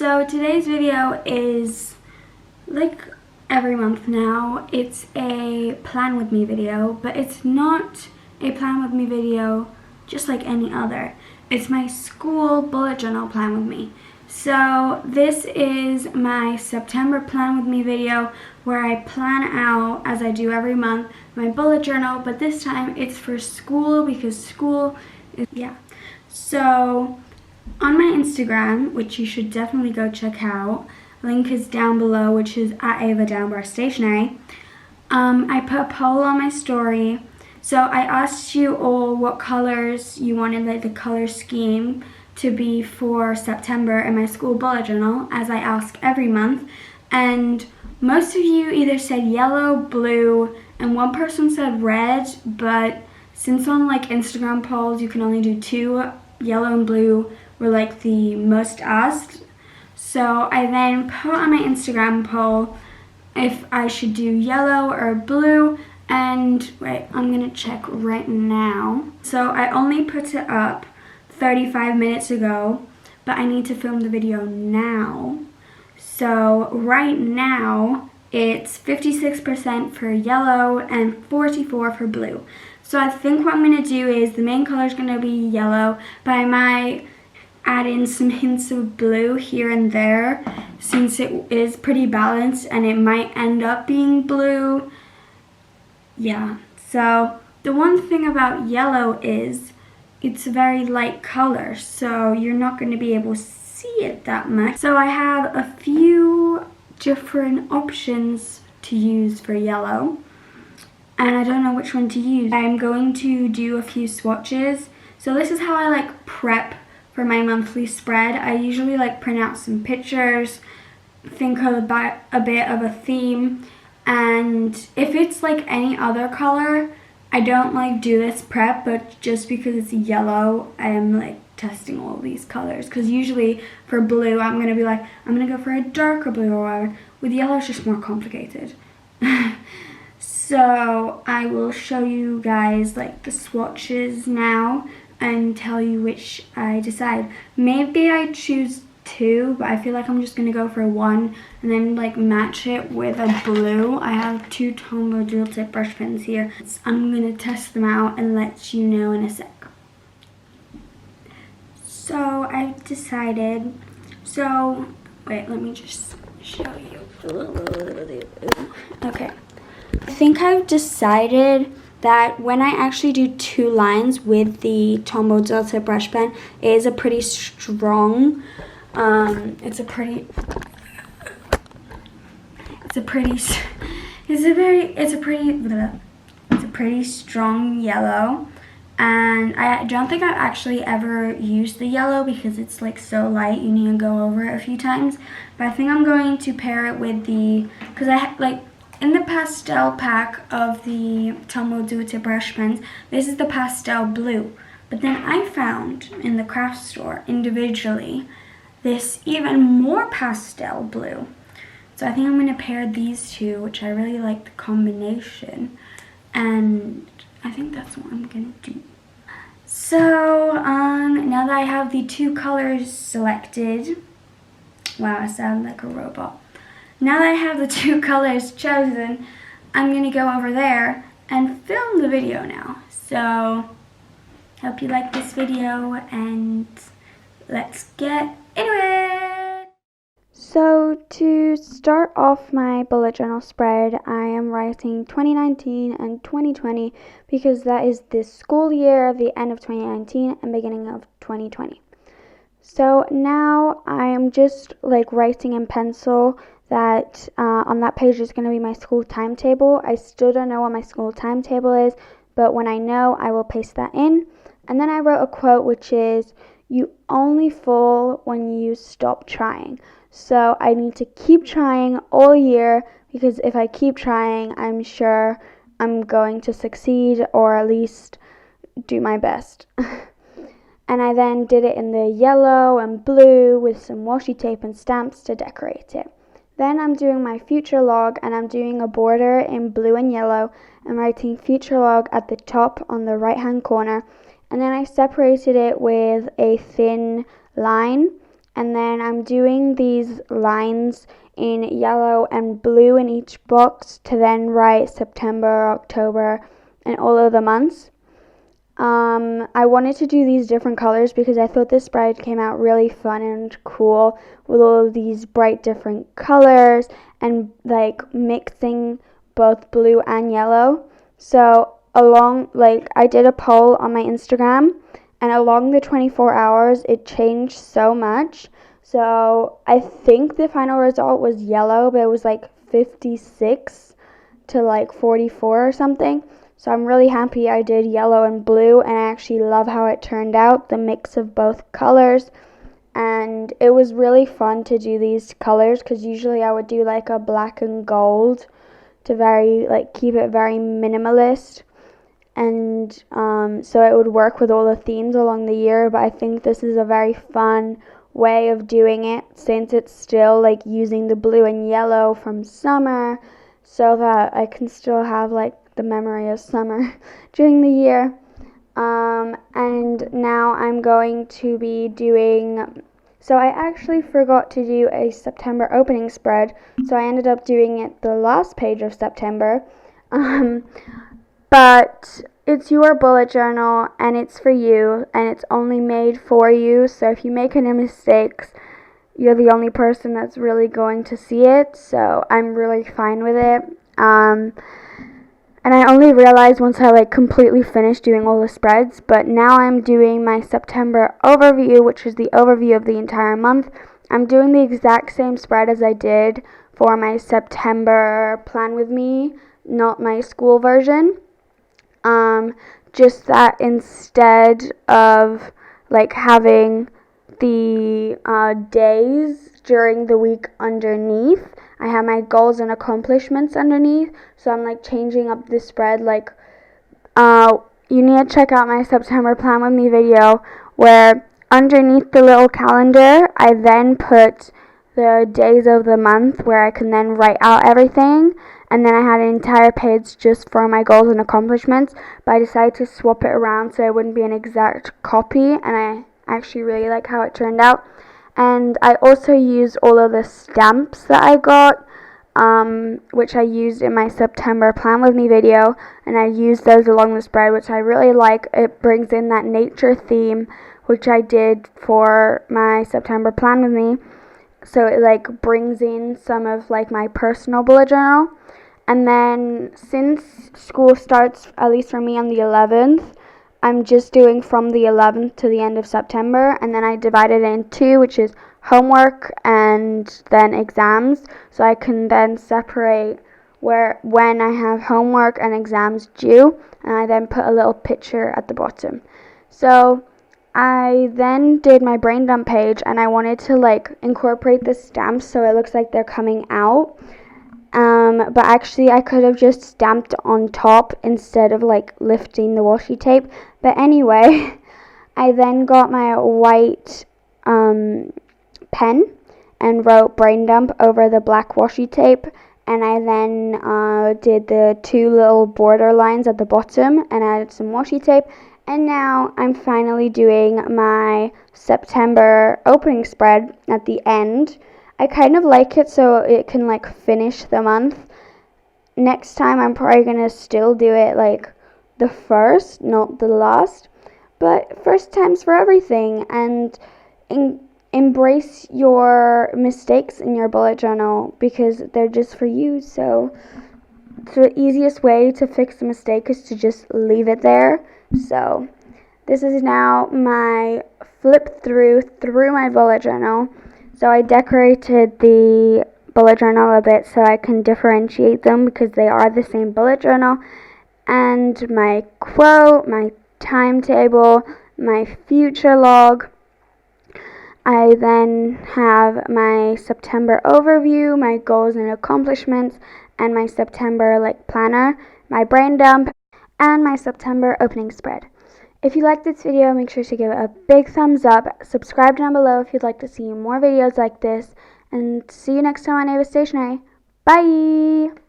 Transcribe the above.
So today's video is like every month now. It's a plan with me video, but it's not a plan with me video just like any other. It's my school bullet journal plan with me. So this is my September plan with me video where I plan out, as I do every month, my bullet journal, but this time it's for school because school is, So on my Instagram, which you should definitely go check out, link is down below, which is at ava_stationery. I put a poll on my story. So I asked you all what colors you wanted, like the color scheme to be for September in my school bullet journal, as I ask every month. And most of you either said yellow, blue, and one person said red, but since on like Instagram polls you can only do two, yellow and blue were like the most asked. So I then put on my Instagram poll if I should do yellow or blue, and wait, I'm gonna check right now. So I only put it up 35 minutes ago, but I need to film the video now. So right now it's 56% for yellow and 44% for blue. So I think what I'm gonna do is the main color is gonna be yellow, but I might add in some hints of blue here and there since it is pretty balanced and it might end up being blue. Yeah, so the one thing about yellow is it's a very light color, so you're not going to be able to see it that much. So I have a few different options to use for yellow, and I don't know which one to use. I'm going to do a few swatches. So this is how I like prep for my monthly spread. I usually like print out some pictures, think about a bit of a theme, and if it's like any other color, I don't like do this prep, but just because it's yellow, I'm like testing all these colors. Because usually for blue, I'm gonna be like, I'm gonna go for a darker blue or whatever. With yellow, it's just more complicated. So I will show you guys like the swatches now and tell you which I decide. Maybe I choose two, but I feel like I'm just gonna go for one and then like match it with a blue. I have two Tombow dual tip brush pens here. I'm gonna test them out and let you know in a sec. So I've decided, so wait, let me just show you. Okay, I think I've decided that when I actually do two lines with the Tombow dual tip brush pen, it is a pretty strong, it's a pretty strong yellow, and I don't think I've actually ever used the yellow because it's like so light you need to go over it a few times. But I think I'm going to pair it with the, because I like in the pastel pack of the Tombow dual tip brush pens, this is the pastel blue, but then I found in the craft store individually this even more pastel blue. So I think I'm going to pair these two, which I really like the combination, and I think that's what I'm going to do. So now that I have the two colors selected, wow, I sound like a robot. Now that I have the two colors chosen, I'm going to go over there and film the video now. So hope you like this video and let's get into it. So to start off my bullet journal spread, I am writing 2019 and 2020 because that is this school year, the end of 2019 and beginning of 2020. So now I am just like writing in pencil that on that page is going to be my school timetable. I still don't know what my school timetable is, but when I know, I will paste that in. And then I wrote a quote which is, "You only fall when you stop trying." So I need to keep trying all year, because if I keep trying, I'm sure I'm going to succeed or at least do my best. And I then did it in the yellow and blue with some washi tape and stamps to decorate it. Then I'm doing my future log, and I'm doing a border in blue and yellow and writing future log at the top on the right hand corner. And then I separated it with a thin line And then I'm doing these lines in yellow and blue in each box to then write September, October, and all of the months. I wanted to do these different colors because I thought this spread came out really fun and cool with all of these bright different colors and like mixing both blue and yellow. So I did a poll on my Instagram, and along the 24 hours it changed so much. So I think the final result was yellow, but it was like 56 to like 44 or something. So I'm really happy I did yellow and blue, and I actually love how it turned out, the mix of both colors. And it was really fun to do these colors because usually I would do like a black and gold to keep it very minimalist. And so it would work with all the themes along the year, but I think this is a very fun way of doing it since it's still like using the blue and yellow from summer so that I can still have like the memory of summer during the year. And now I'm going to be doing, so I actually forgot to do a September opening spread, so I ended up doing it the last page of September. But it's your bullet journal and it's for you and it's only made for you, so if you make any mistakes, you're the only person that's really going to see it, so I'm really fine with it. And I only realized once I completely finished doing all the spreads, but now I'm doing my September overview, which is the overview of the entire month. I'm doing the exact same spread as I did for my September plan with me, not my school version. Just that instead of having the days during the week underneath, I have my goals and accomplishments underneath. So I'm changing up the spread. You need to check out my September plan with me video where underneath the little calendar I then put the days of the month where I can then write out everything, and then I had an entire page just for my goals and accomplishments, but I decided to swap it around so it wouldn't be an exact copy, and I actually really like how it turned out. And I also used all of the stamps that I got, which I used in my September plan with me video, and I used those along the spread, which I really like. It brings in that nature theme, which I did for my September plan with me. So it brings in some of my personal bullet journal. And then since school starts, at least for me, on the 11th, I'm just doing from the 11th to the end of September, and then I divided it in two, which is homework and then exams, so I can then separate when I have homework and exams due, and I then put a little picture at the bottom. So I then did my brain dump page, and I wanted to incorporate the stamps so it looks like they're coming out. But actually I could have just stamped on top instead of lifting the washi tape. But anyway, I then got my white pen and wrote brain dump over the black washi tape, and I then did the two little border lines at the bottom and added some washi tape. And now I'm finally doing my September opening spread at the end. I kind of like it so it can finish the month. Next time I'm probably going to still do it the first, not the last. But first time's for everything, and embrace your mistakes in your bullet journal because they're just for you. So the easiest way to fix a mistake is to just leave it there. So this is now my flip through my bullet journal. So I decorated the bullet journal a bit so I can differentiate them because they are the same bullet journal. And my quote, my timetable, my future log. I then have my September overview, my goals and accomplishments, and my September planner, my brain dump, and my September opening spread. If you liked this video, make sure to give it a big thumbs up. Subscribe down below if you'd like to see more videos like this. And see you next time on Ava Stationery. Bye!